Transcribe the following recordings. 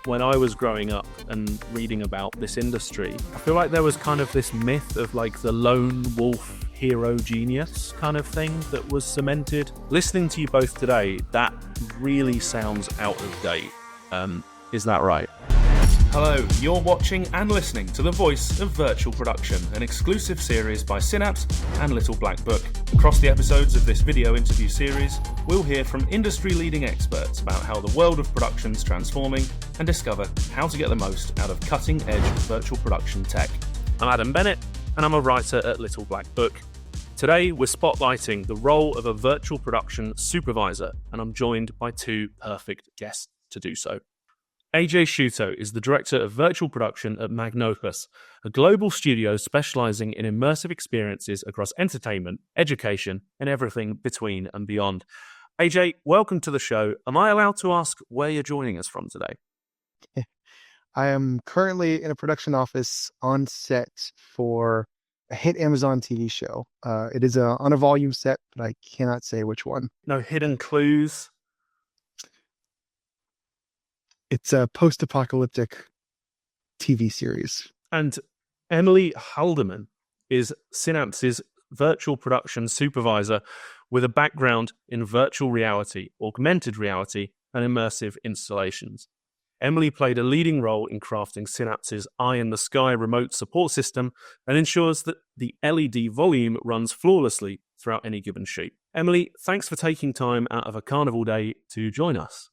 when I was growing up and reading about this industry, I feel like there was kind of this myth of like the lone wolf hero genius kind of thing that was cemented. Listening to you both today, that really sounds out of date. Is that right? Hello, you're watching and listening to The Voice of Virtual Production, an exclusive series by Synapse and Little Black Book. Across the episodes of this video interview series, we'll hear from industry-leading experts about how the world of production's transforming and discover how to get the most out of cutting-edge virtual production tech. I'm Adam Bennett, and I'm a writer at Little Black Book. Today, we're spotlighting the role of a virtual production supervisor, and I'm joined by two perfect guests to do so. AJ Sciutto is the director of virtual production at Magnopus, a global studio specializing in immersive experiences across entertainment, education, and everything between and beyond. AJ, welcome to the show. Am I allowed to ask where you're joining us from today? I am currently in a production office on set for a hit Amazon TV show. It is on a volume set, but I cannot say which one. No hidden clues? It's a post-apocalyptic TV series. And Emily Haldeman is Synapse's virtual production supervisor with a background in virtual reality, augmented reality, and immersive installations. Emily played a leading role in crafting Synapse's Eye in the Sky remote support system and ensures that the LED volume runs flawlessly throughout any given shoot. Emily, thanks for taking time out of a carnival day to join us.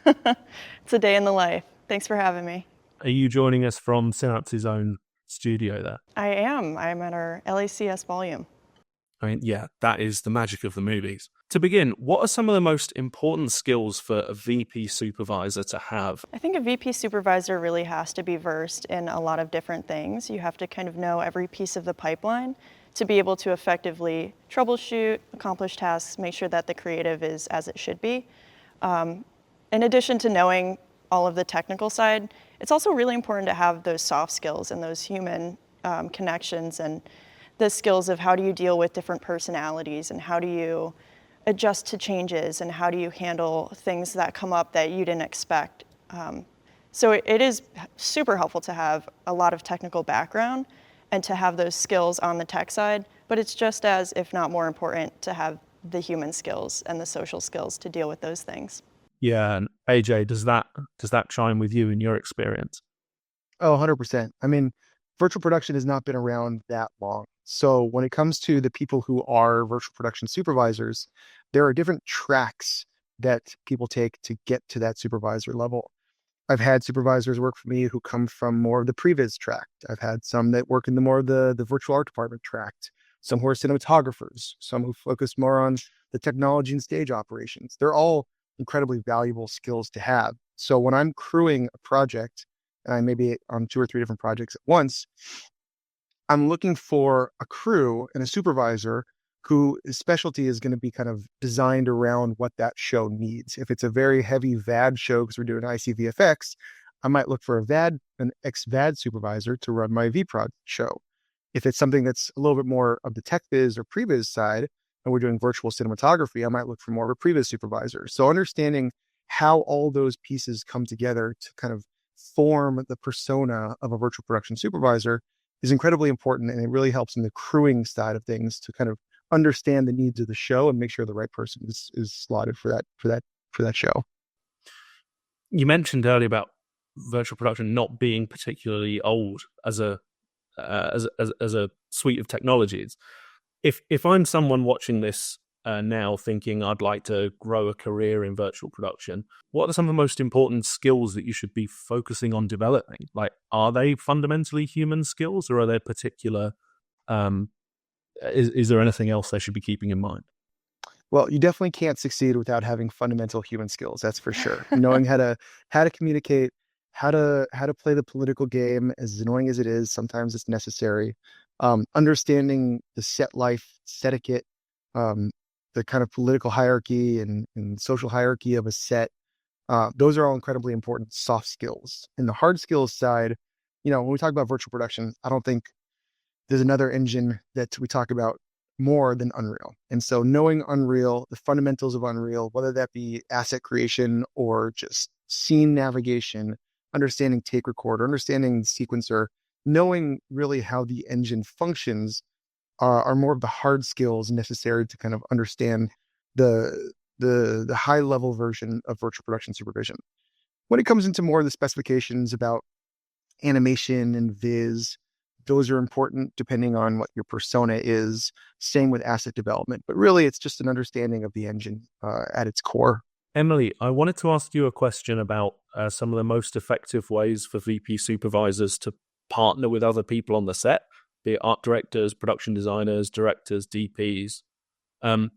It's a day in the life. Thanks for having me. Are you joining us from Synapse's own studio there? I am. I'm at our LACS volume. I mean, yeah, that is the magic of the movies. To begin, what are some of the most important skills for a VP supervisor to have? I think a VP supervisor really has to be versed in a lot of different things. You have to kind of know every piece of the pipeline to be able to effectively troubleshoot, accomplish tasks, make sure that the creative is as it should be. In addition to knowing all of the technical side, it's also really important to have those soft skills and those human connections and the skills of how do you deal with different personalities and how do you adjust to changes and how do you handle things that come up that you didn't expect. So it is super helpful to have a lot of technical background and to have those skills on the tech side, but it's just as, if not more important, to have the human skills and the social skills to deal with those things. Yeah, and AJ, does that chime with you in your experience? Oh, 100%. I mean, virtual production has not been around that long. So when it comes to the people who are virtual production supervisors, there are different tracks that people take to get to that supervisor level. I've had supervisors work for me who come from more of the previs track. I've had some that work in the more of the virtual art department track, some who are cinematographers, some who focus more on the technology and stage operations. They're all incredibly valuable skills to have. So when I'm crewing a project, and I may be on 2 or 3 different projects at once, I'm looking for a crew and a supervisor whose specialty is going to be kind of designed around what that show needs. If it's a very heavy VAD show, because we're doing ICVFX, I might look for an ex-VAD supervisor to run my VProd show. If it's something that's a little bit more of the tech biz or previs side, and we're doing virtual cinematography, I might look for more of a previs supervisor. So understanding how all those pieces come together to kind of form the persona of a virtual production supervisor is incredibly important, and it really helps in the crewing side of things to kind of understand the needs of the show and make sure the right person is slotted for that show. You mentioned earlier about virtual production not being particularly old as a suite of technologies. If I'm someone watching this now thinking I'd like to grow a career in virtual production, what are some of the most important skills that you should be focusing on developing? Like, are they fundamentally human skills, or are there particular, is there anything else they should be keeping in mind? Well, you definitely can't succeed without having fundamental human skills. That's for sure. Knowing how to communicate, how to play the political game, as annoying as it is, sometimes it's necessary. Understanding the set life, set etiquette, the kind of political hierarchy and social hierarchy of a set. Those are all incredibly important soft skills. In the hard skills side, when we talk about virtual production, I don't think there's another engine that we talk about more than Unreal. And so knowing Unreal, the fundamentals of Unreal, whether that be asset creation or just scene navigation, understanding take recorder, understanding sequencer, knowing really how the engine functions are more of the hard skills necessary to kind of understand the the high level version of virtual production supervision. When it comes into more of the specifications about animation and viz, those are important depending on what your persona is. Same with asset development, but really it's just an understanding of the engine at its core. Emily, I wanted to ask you a question about some of the most effective ways for VP supervisors to partner with other people on the set, be it art directors, production designers, directors, DPs. To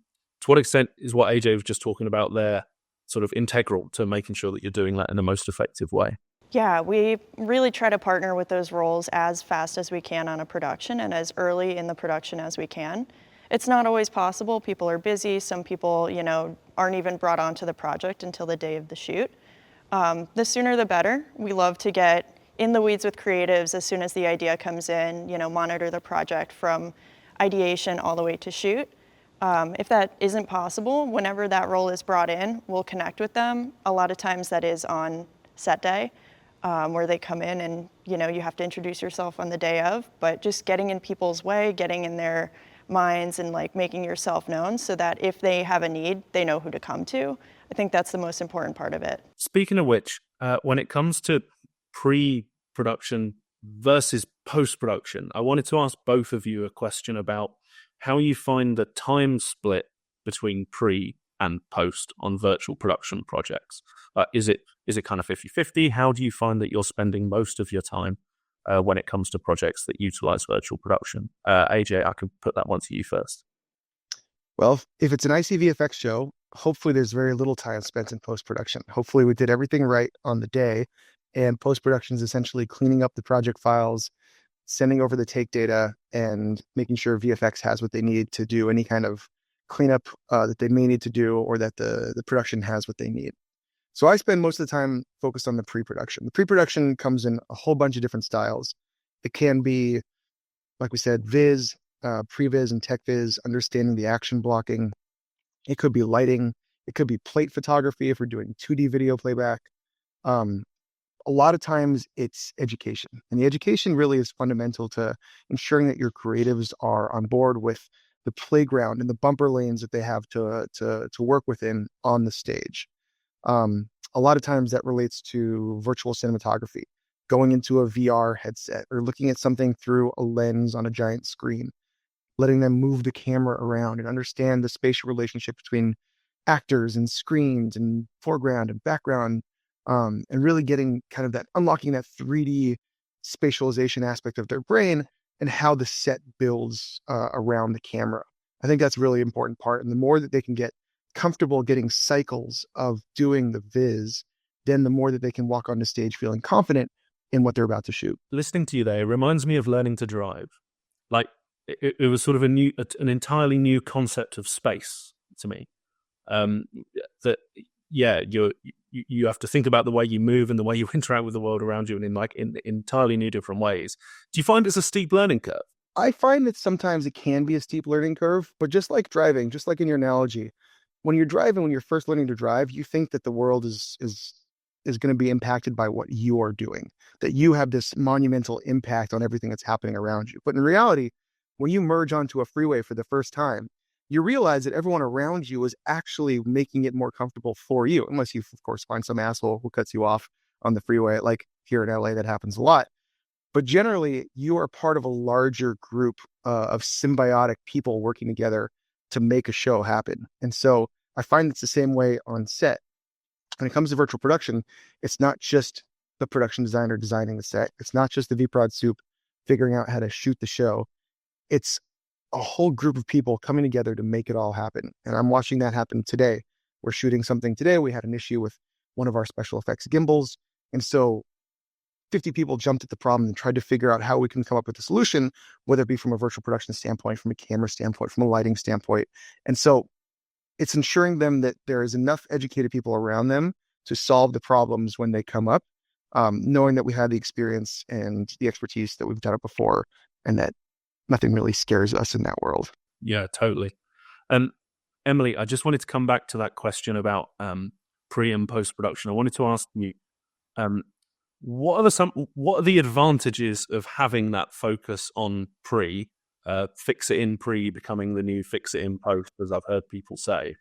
what extent is what AJ was just talking about there sort of integral to making sure that you're doing that in the most effective way? Yeah, we really try to partner with those roles as fast as we can on a production and as early in the production as we can. It's not always possible. People are busy. Some people, aren't even brought onto the project until the day of the shoot. The sooner the better. We love to get in the weeds with creatives as soon as the idea comes in, monitor the project from ideation all the way to shoot. If that isn't possible, whenever that role is brought in, we'll connect with them. A lot of times that is on set day, where they come in and, you have to introduce yourself on the day of, but just getting in people's way, getting in their minds and like making yourself known so that if they have a need, they know who to come to. I think that's the most important part of it. Speaking of which, when it comes to pre-production versus post-production, I wanted to ask both of you a question about how you find the time split between pre and post on virtual production projects. Is it kind of 50-50? How do you find that you're spending most of your time when it comes to projects that utilize virtual production? AJ, I can put that one to you first. Well, if it's an ICVFX show, hopefully there's very little time spent in post-production. Hopefully we did everything right on the day, and post-production is essentially cleaning up the project files, sending over the take data, and making sure VFX has what they need to do any kind of cleanup that they may need to do, or that the production has what they need. So I spend most of the time focused on the pre-production. The pre-production comes in a whole bunch of different styles. It can be, like we said, viz, pre-viz and tech viz, understanding the action blocking. It could be lighting. It could be plate photography if we're doing 2D video playback. A lot of times it's education. And the education really is fundamental to ensuring that your creatives are on board with the playground and the bumper lanes that they have to work within on the stage. A lot of times that relates to virtual cinematography, going into a VR headset or looking at something through a lens on a giant screen, letting them move the camera around and understand the spatial relationship between actors and screens and foreground and background, and really getting kind of that, unlocking that 3D spatialization aspect of their brain and how the set builds around the camera. I think that's a really important part. And the more that they can get comfortable getting cycles of doing the viz, then the more that they can walk onto stage feeling confident in what they're about to shoot. Listening to you there, it reminds me of learning to drive. Like it was sort of an entirely new concept of space to me. That you have to think about the way you move and the way you interact with the world around you, and in entirely new different ways. Do you find it's a steep learning curve? I find that sometimes it can be a steep learning curve, but just like driving, just like in your analogy, when you're driving, when you're first learning to drive, you think that the world is going to be impacted by what you are doing, that you have this monumental impact on everything that's happening around you. But in reality, when you merge onto a freeway for the first time, you realize that everyone around you is actually making it more comfortable for you, unless you, of course, find some asshole who cuts you off on the freeway. Like here in LA, that happens a lot. But generally, you are part of a larger group of symbiotic people working together to make a show happen. And so I find it's the same way on set. When it comes to virtual production, it's not just the production designer designing the set. It's not just the VProd soup figuring out how to shoot the show. It's a whole group of people coming together to make it all happen. And I'm watching that happen today. We're shooting something today. We had an issue with one of our special effects gimbals. And so 50 people jumped at the problem and tried to figure out how we can come up with a solution, whether it be from a virtual production standpoint, from a camera standpoint, from a lighting standpoint. And so it's ensuring them that there is enough educated people around them to solve the problems when they come up, knowing that we have the experience and the expertise that we've done it before, and that nothing really scares us in that world. Yeah, totally. Emily, I just wanted to come back to that question about pre and post production. I wanted to ask you, What are the advantages of having that focus on pre, fix it in pre becoming the new fix it in post, as I've heard people say?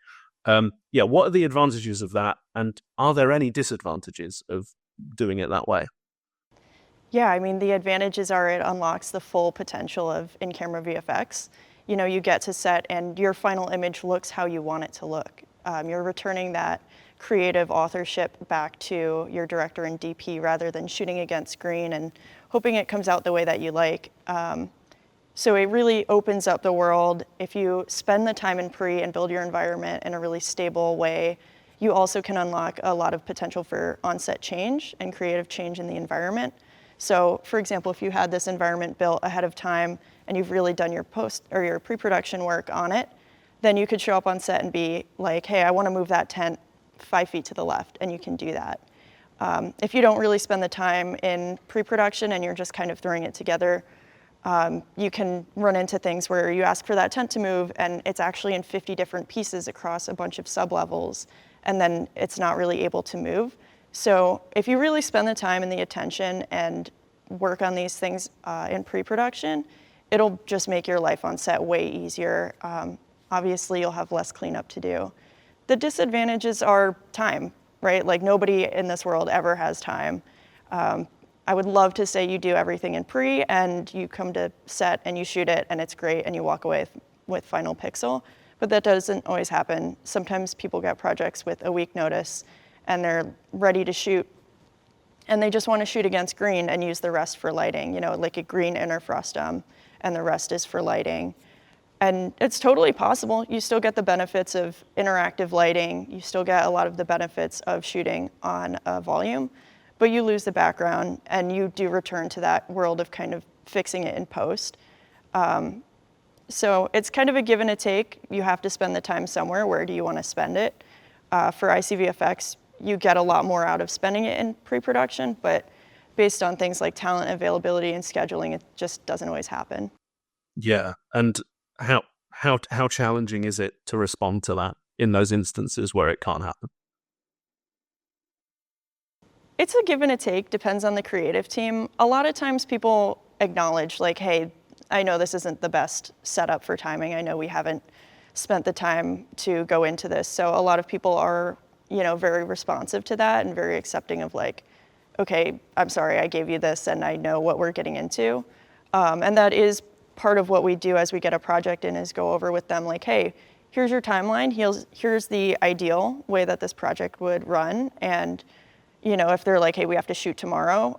What are the advantages of that, and are there any disadvantages of doing it that way? Yeah, I mean, the advantages are it unlocks the full potential of in-camera VFX. You know, you get to set and your final image looks how you want it to look. You're returning that creative authorship back to your director and DP rather than shooting against green and hoping it comes out the way that you like. So it really opens up the world. If you spend the time in pre and build your environment in a really stable way, you also can unlock a lot of potential for on-set change and creative change in the environment. So for example, if you had this environment built ahead of time and you've really done your post or your pre-production work on it, then you could show up on set and be like, hey, I want to move that tent 5 feet to the left, and you can do that. If you don't really spend the time in pre-production and you're just kind of throwing it together, you can run into things where you ask for that tent to move and it's actually in 50 different pieces across a bunch of sub-levels, and then it's not really able to move. So if you really spend the time and the attention and work on these things in pre-production, it'll just make your life on set way easier. Obviously, you'll have less cleanup to do. The disadvantages are time, right? Like nobody in this world ever has time. I would love to say you do everything in pre and you come to set and you shoot it and it's great and you walk away with final pixel, but that doesn't always happen. Sometimes people get projects with a week notice and they're ready to shoot and they just want to shoot against green and use the rest for lighting, you know, like a green inner frustum and the rest is for lighting. And it's totally possible. You still get the benefits of interactive lighting. You still get a lot of the benefits of shooting on a volume, but you lose the background and you do return to that world of kind of fixing it in post. So it's kind of a give and a take. You have to spend the time somewhere. Where do you want to spend it? For ICVFX, you get a lot more out of spending it in pre-production, but based on things like talent availability and scheduling, it just doesn't always happen. Yeah, and how challenging is it to respond to that in those instances where it can't happen? It's a give and a take, depends on the creative team. A lot of times people acknowledge like, hey, I know this isn't the best setup for timing. I know we haven't spent the time to go into this. So a lot of people are, you know, very responsive to that and very accepting of like, okay, I'm sorry, I gave you this and I know what we're getting into. And that is part of what we do as we get a project in is go over with them like, hey, here's your timeline. Here's the ideal way that this project would run. And, you know, if they're like, hey, we have to shoot tomorrow,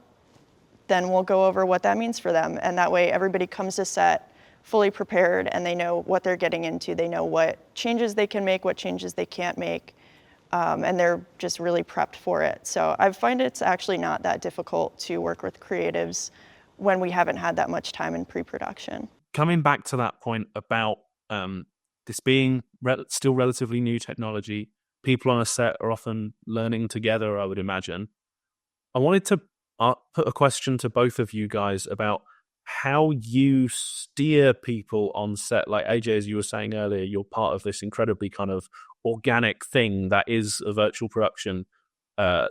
then we'll go over what that means for them. And that way everybody comes to set fully prepared and they know what they're getting into. They know what changes they can make, what changes they can't make. And they're just really prepped for it. So I find it's actually not that difficult to work with creatives when we haven't had that much time in pre-production. Coming back to that point about this being still relatively new technology, people on a set are often learning together, I would imagine. I wanted to put a question to both of you guys about how you steer people on set. Like AJ, as you were saying earlier, you're part of this incredibly kind of organic thing that is a virtual production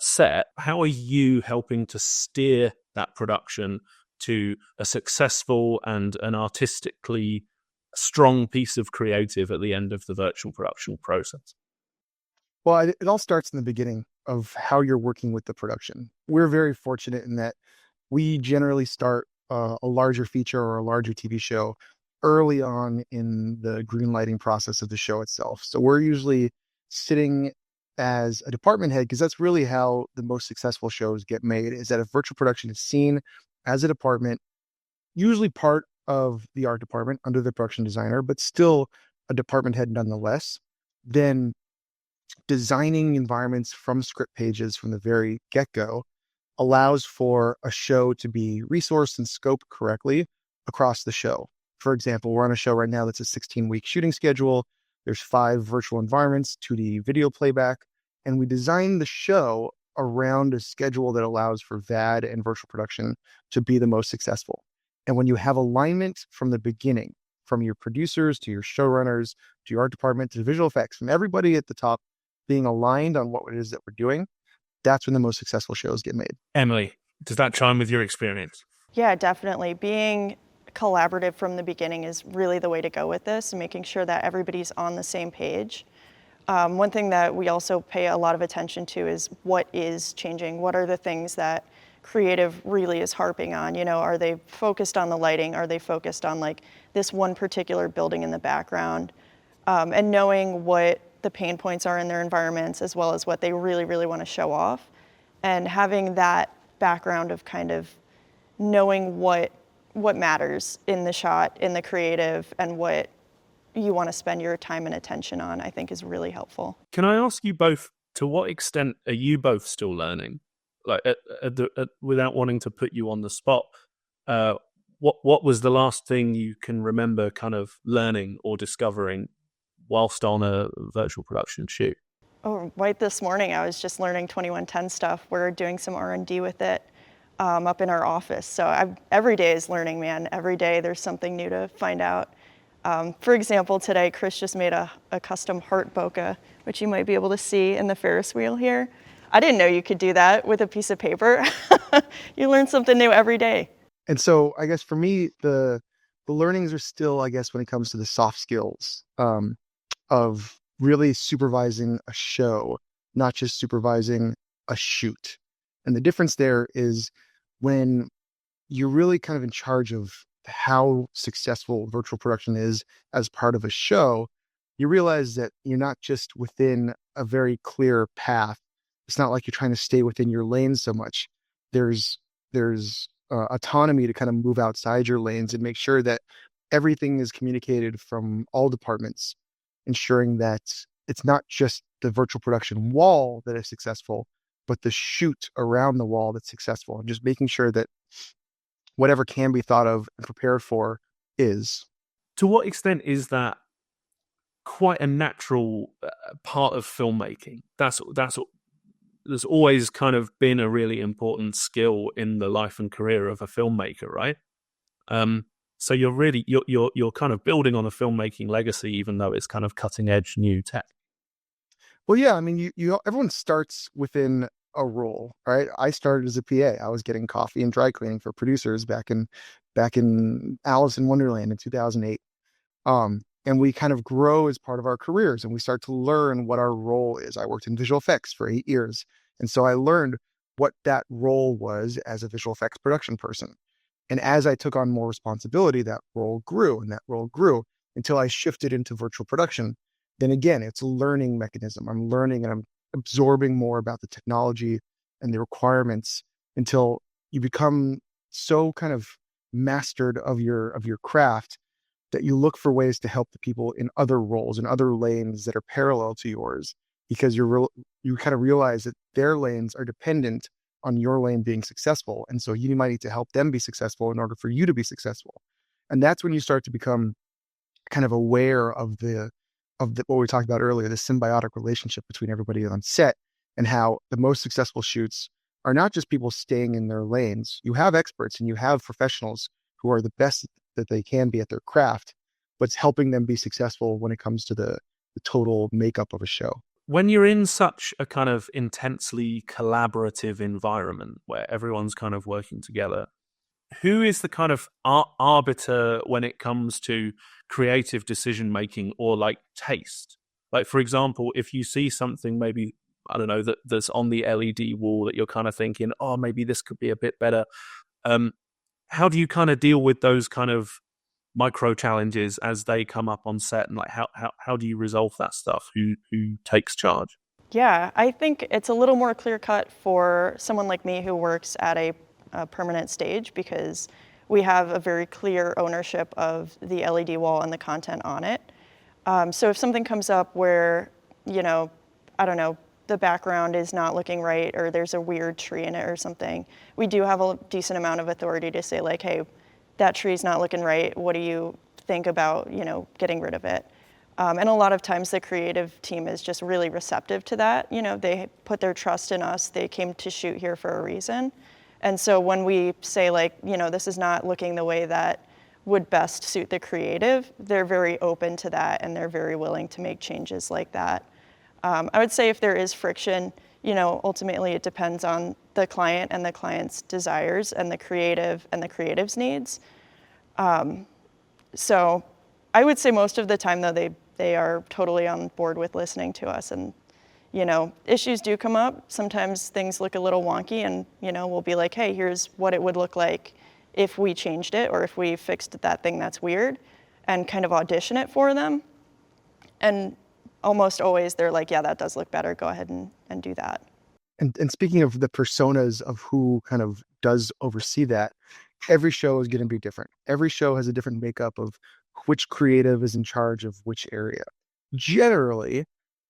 set. How are you helping to steer that production to a successful and an artistically strong piece of creative at the end of the virtual production process? Well, it all starts in the beginning of how you're working with the production. We're very fortunate in that we generally start a larger feature or a larger TV show early on in the green lighting process of the show itself. So we're usually sitting as a department head, because that's really how the most successful shows get made, is that if virtual production is seen as a department, usually part of the art department under the production designer, but still a department head nonetheless, then designing environments from script pages from the very get-go allows for a show to be resourced and scoped correctly across the show. For example, we're on a show right now that's a 16-week shooting schedule. There's 5 virtual environments, 2D video playback, and we designed the show around a schedule that allows for VAD and virtual production to be the most successful. And when you have alignment from the beginning, from your producers to your showrunners, to your art department, to visual effects, from everybody at the top being aligned on what it is that we're doing, that's when the most successful shows get made. Emily, Does that chime with your experience? Yeah, definitely. Being collaborative from the beginning is really the way to go with this, and making sure that everybody's on the same page. One thing that we also pay a lot of attention to is what is changing. What are the things that creative really is harping on? You know, are they focused on the lighting? Are they focused on like this one particular building in the background? And knowing what the pain points are in their environments, as well as what they really, really want to show off. And having that background of kind of knowing what matters in the shot, in the creative, and what you want to spend your time and attention on, I think is really helpful. Can I ask you both, to what extent are you both still learning? Like, without wanting to put you on the spot, what was the last thing you can remember kind of learning or discovering whilst on a virtual production shoot? Oh, right this morning I was just learning 2110 stuff. We're doing some R&D with it up in our office. So every day is learning, man. Every day there's something new to find out. For example, today Chris just made a custom heart bokeh, which you might be able to see in the Ferris wheel here. I didn't know you could do that with a piece of paper. You learn something new every day. And so I guess for me, the learnings are still, I guess, when it comes to the soft skills of really supervising a show, not just supervising a shoot. And the difference there is when you're really kind of in charge of how successful virtual production is as part of a show, you realize that you're not just within a very clear path. It's not like you're trying to stay within your lane so much. There's autonomy to kind of move outside your lanes and make sure that everything is communicated from all departments, ensuring that it's not just the virtual production wall that is successful, but the shoot around the wall that's successful, and just making sure that whatever can be thought of and prepared for is. To what extent is that quite a natural part of filmmaking? That's there's always kind of been a really important skill in the life and career of a filmmaker, right? So you're kind of building on a filmmaking legacy, even though it's kind of cutting edge new tech. Well, yeah, I mean, you everyone starts within a role, right? I started as a PA. I was getting coffee and dry cleaning for producers back in Alice in Wonderland in 2008. And we kind of grow as part of our careers, and we start to learn what our role is. I worked in visual effects for 8 years, and so I learned what that role was as a visual effects production person. And as I took on more responsibility, that role grew, and that role grew until I shifted into virtual production. Then again, it's a learning mechanism. I'm learning and I'm absorbing more about the technology and the requirements until you become so kind of mastered of your craft that you look for ways to help the people in other roles, in other lanes that are parallel to yours, because you kind of realize that their lanes are dependent on your lane being successful. And so you might need to help them be successful in order for you to be successful. And that's when you start to become kind of aware of what we talked about earlier, the symbiotic relationship between everybody on set, and how the most successful shoots are not just people staying in their lanes. You have experts and you have professionals who are the best that they can be at their craft, but it's helping them be successful when it comes to the total makeup of a show. When you're in such a kind of intensely collaborative environment where everyone's kind of working together, who is the kind of arbiter when it comes to creative decision making or like taste? Like, for example, if you see something maybe, I don't know, that's on the LED wall that you're kind of thinking, oh, maybe this could be a bit better. How do you kind of deal with those kind of micro challenges as they come up on set, and like how do you resolve that stuff? Who takes charge? Yeah, I think it's a little more clear cut for someone like me who works at a permanent stage, because we have a very clear ownership of the LED wall and the content on it. So if something comes up where, you know, I don't know, the background is not looking right, or there's a weird tree in it or something, we do have a decent amount of authority to say like, hey, that tree's not looking right. What do you think about, you know, getting rid of it? And a lot of times the creative team is just really receptive to that. You know, they put their trust in us. They came to shoot here for a reason. And so when we say like, you know, this is not looking the way that would best suit the creative, they're very open to that, and they're very willing to make changes like that. I would say if there is friction, ultimately it depends on the client and the client's desires and the creative's needs. So I would say most of the time, though, they are totally on board with listening to us. And, issues do come up. Sometimes things look a little wonky and, we'll be like, hey, here's what it would look like if we changed it or if we fixed that thing that's weird, and kind of audition it for them. And almost always they're like, yeah, that does look better. Go ahead and do that. And speaking of the personas of who kind of does oversee that, every show is going to be different. Every show has a different makeup of which creative is in charge of which area. Generally,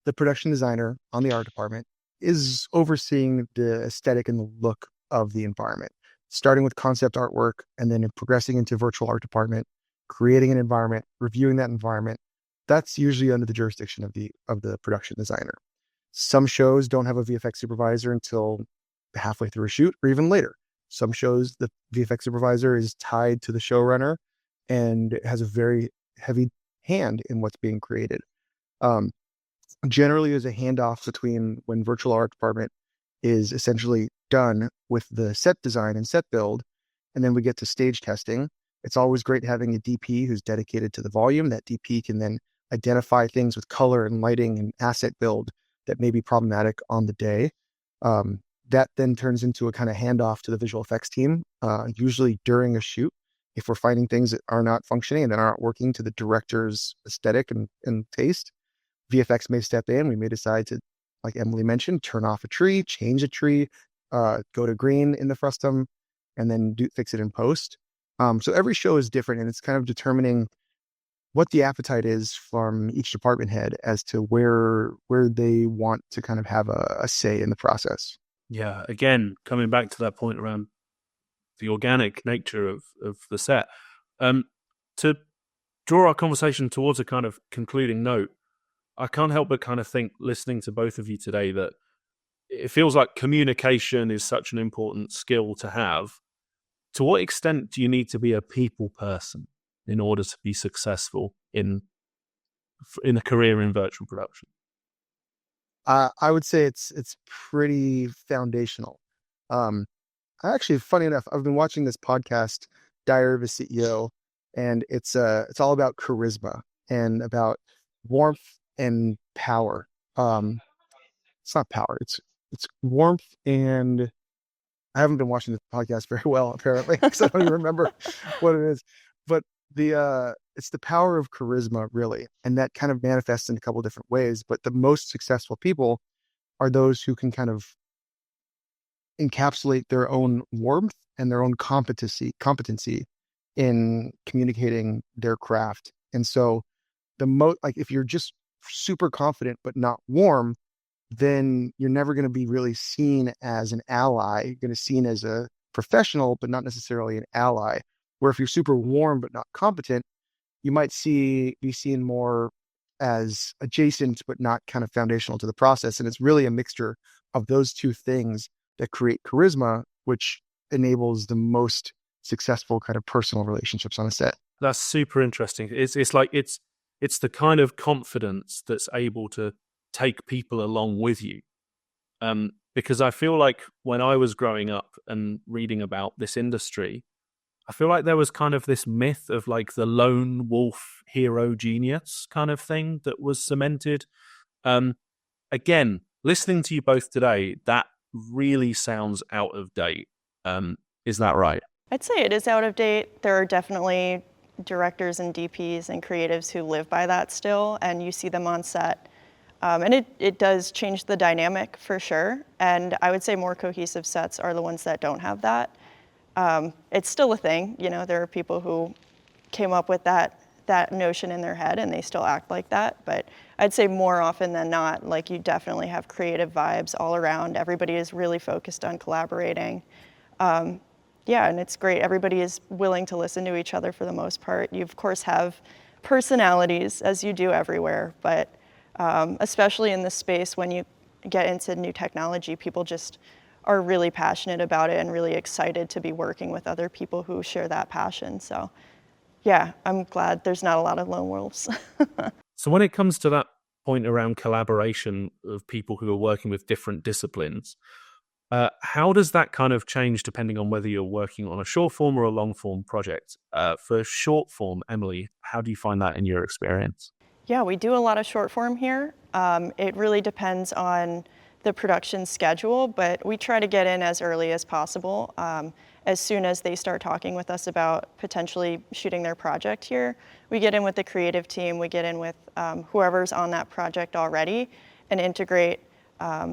the production designer on the art department is overseeing the aesthetic and the look of the environment, starting with concept artwork and then progressing into virtual art department, creating an environment, reviewing that environment. That's usually under the jurisdiction of the production designer. Some shows don't have a VFX supervisor until halfway through a shoot or even later. Some shows, the VFX supervisor is tied to the showrunner and has a very heavy hand in what's being created. Generally, there's a handoff between when virtual art department is essentially done with the set design and set build, and then we get to stage testing. It's always great having a DP who's dedicated to the volume. That DP can then identify things with color and lighting and asset build that may be problematic on the day. That then turns into a kind of handoff to the visual effects team, usually during a shoot. If we're finding things that are not functioning and that aren't working to the director's aesthetic and taste, VFX may step in. We may decide to, like Emily mentioned, turn off a tree, change a tree, go to green in the frustum, and then fix it in post. So every show is different, and it's kind of determining what the appetite is from each department head as to where they want to kind of have a say in the process. Yeah, again, coming back to that point around the organic nature of the set, to draw our conversation towards a kind of concluding note, I can't help but kind of think, listening to both of you today, that it feels like communication is such an important skill to have. To what extent do you need to be a people person in order to be successful in a career in virtual production? I would say it's pretty foundational. Actually, funny enough, I've been watching this podcast, Diary of a CEO, and it's all about charisma and about warmth and power. It's not power. It's warmth, and I haven't been watching the podcast very well, apparently, because I don't even remember what it is. But it's the power of charisma, really, and that kind of manifests in a couple different ways. But the most successful people are those who can kind of encapsulate their own warmth and their own competency in communicating their craft. And so like if you're just super confident but not warm, then you're never going to be really seen as an ally. You're going to be seen as a professional, but not necessarily an ally. Where if you're super warm but not competent, you might be seen more as adjacent but not kind of foundational to the process. And it's really a mixture of those two things that create charisma, which enables the most successful kind of personal relationships on a set. That's super interesting. It's like it's the kind of confidence that's able to take people along with you. Because I feel like when I was growing up and reading about this industry, I feel like there was kind of this myth of like the lone wolf hero genius kind of thing that was cemented. Again, listening to you both today, that really sounds out of date. Is that right? I'd say it is out of date. There are definitely directors and DPs and creatives who live by that still, and you see them on set. And it does change the dynamic for sure. And I would say more cohesive sets are the ones that don't have that. It's still a thing, there are people who came up with that notion in their head and they still act like that. But I'd say more often than not, like you definitely have creative vibes all around. Everybody is really focused on collaborating. Yeah, and it's great. Everybody is willing to listen to each other for the most part. You, of course, have personalities, as you do everywhere, but especially in this space, when you get into new technology, people just are really passionate about it and really excited to be working with other people who share that passion. So, yeah, I'm glad there's not a lot of lone wolves. So when it comes to that point around collaboration of people who are working with different disciplines. How does that kind of change depending on whether you're working on a short form or a long form project? For short form, Emily, how do you find that in your experience? Yeah, we do a lot of short form here. It really depends on the production schedule, but we try to get in as early as possible. As soon as they start talking with us about potentially shooting their project here, we get in with the creative team, we get in with whoever's on that project already and integrate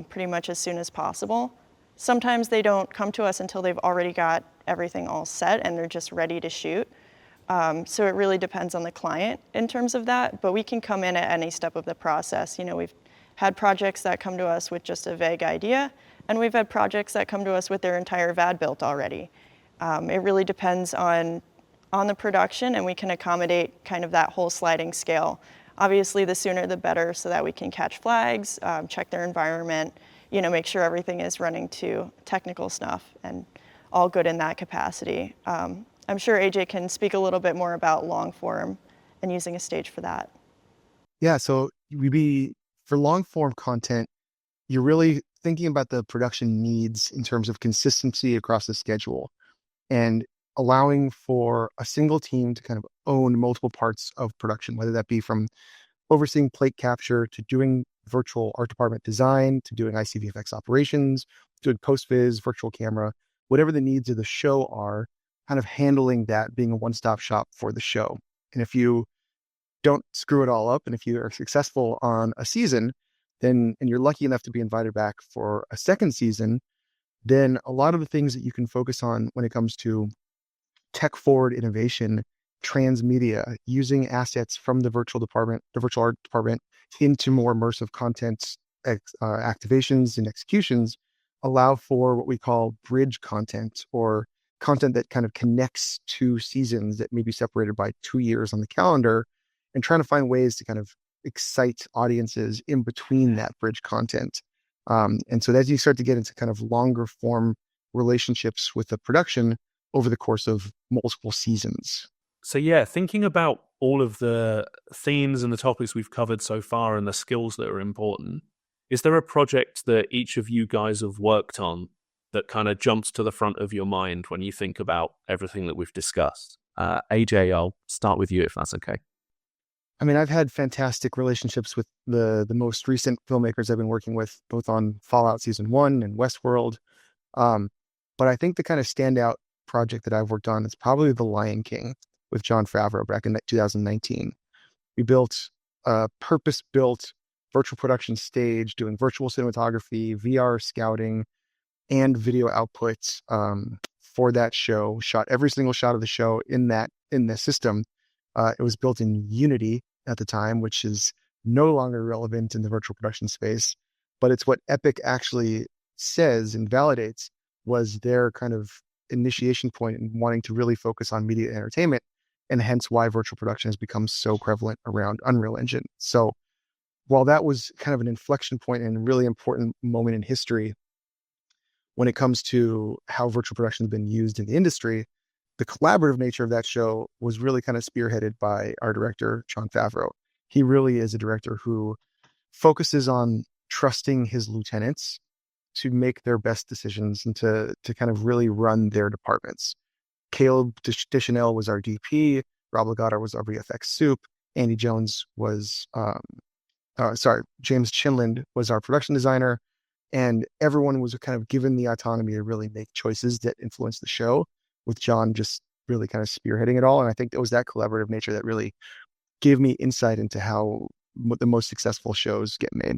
pretty much as soon as possible. Sometimes they don't come to us until they've already got everything all set and they're just ready to shoot. So it really depends on the client in terms of that, but we can come in at any step of the process. You know, we've had projects that come to us with just a vague idea, and we've had projects that come to us with their entire VAD built already. It really depends on the production, and we can accommodate kind of that whole sliding scale. Obviously, the sooner the better, so that we can catch flags, check their environment, you know, make sure everything is running to technical snuff and all good in that capacity. I'm sure AJ can speak a little bit more about long form and using a stage for that. Yeah, so for long form content, you're really thinking about the production needs in terms of consistency across the schedule and allowing for a single team to kind of own multiple parts of production, whether that be from overseeing plate capture to doing virtual art department design to doing ICVFX operations, doing post-viz, virtual camera, whatever the needs of the show are, kind of handling that, being a one-stop shop for the show. And if you don't screw it all up, and if you are successful on a season, then, and you're lucky enough to be invited back for a second season, then a lot of the things that you can focus on when it comes to tech forward innovation, transmedia, using assets from the virtual art department into more immersive content activations and executions allow for what we call bridge content, or content that kind of connects two seasons that may be separated by 2 years on the calendar, and trying to find ways to kind of excite audiences in between that bridge content. And so as you start to get into kind of longer form relationships with the production over the course of multiple seasons. So yeah, thinking about all of the themes and the topics we've covered so far and the skills that are important, is there a project that each of you guys have worked on that kind of jumps to the front of your mind when you think about everything that we've discussed? AJ, I'll start with you if that's okay. I mean, I've had fantastic relationships with the most recent filmmakers I've been working with, both on Fallout Season 1 and Westworld. But I think the kind of standout project that I've worked on is probably The Lion King with Jon Favreau back in 2019. We built a purpose-built virtual production stage, doing virtual cinematography, VR scouting, and video outputs for that show. Shot every single shot of the show in the system. It was built in Unity at the time, which is no longer relevant in the virtual production space, but it's what Epic actually says and validates was their kind of initiation point in wanting to really focus on media and entertainment, and hence why virtual production has become so prevalent around Unreal Engine. So while that was kind of an inflection point and a really important moment in history when it comes to how virtual production has been used in the industry, the collaborative nature of that show was really kind of spearheaded by our director, Jon Favreau. He really is a director who focuses on trusting his lieutenants to make their best decisions and to kind of really run their departments. Caleb Deschanel was our DP, Rob Legato was our VFX soup, Andy Jones was, James Chinland was our production designer, and everyone was kind of given the autonomy to really make choices that influence the show, with John just really kind of spearheading it all. And I think it was that collaborative nature that really gave me insight into how the most successful shows get made.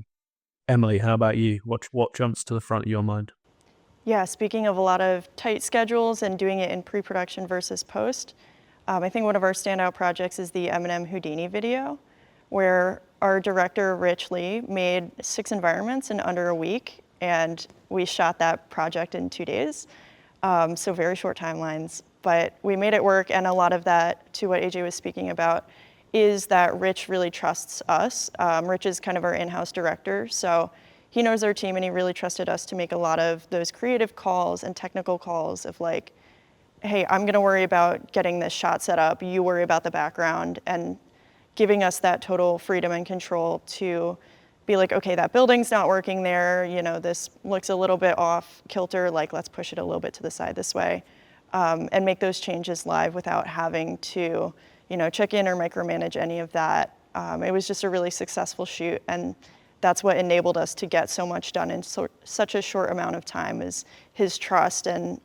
Emily, how about you? What jumps to the front of your mind? Yeah, speaking of a lot of tight schedules and doing it in pre-production versus post, I think one of our standout projects is the Eminem Houdini video, where our director, Rich Lee, made 6 environments in under a week, and we shot that project in 2 days. So very short timelines, but we made it work. And a lot of that, to what AJ was speaking about, is that Rich really trusts us. Rich is kind of our in-house director, so he knows our team and he really trusted us to make a lot of those creative calls and technical calls of like, hey, I'm gonna worry about getting this shot set up, you worry about the background, and giving us that total freedom and control to be like, okay, that building's not working there, this looks a little bit off kilter, like let's push it a little bit to the side this way, and make those changes live without having to, check in or micromanage any of that. It was just a really successful shoot, and that's what enabled us to get so much done in such a short amount of time, is his trust and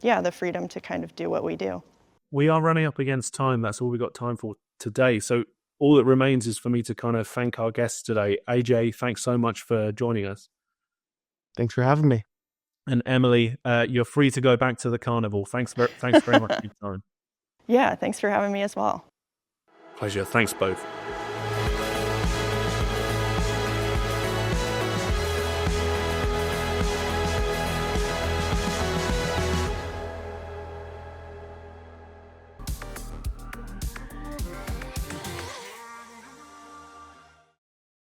the freedom to kind of do what we do. We are running up against time. That's all we got time for today. So all that remains is for me to kind of thank our guests today. AJ, thanks so much for joining us. Thanks for having me. And Emily, you're free to go back to the carnival. Thanks very much for your time. Yeah, thanks for having me as well. Pleasure. Thanks both.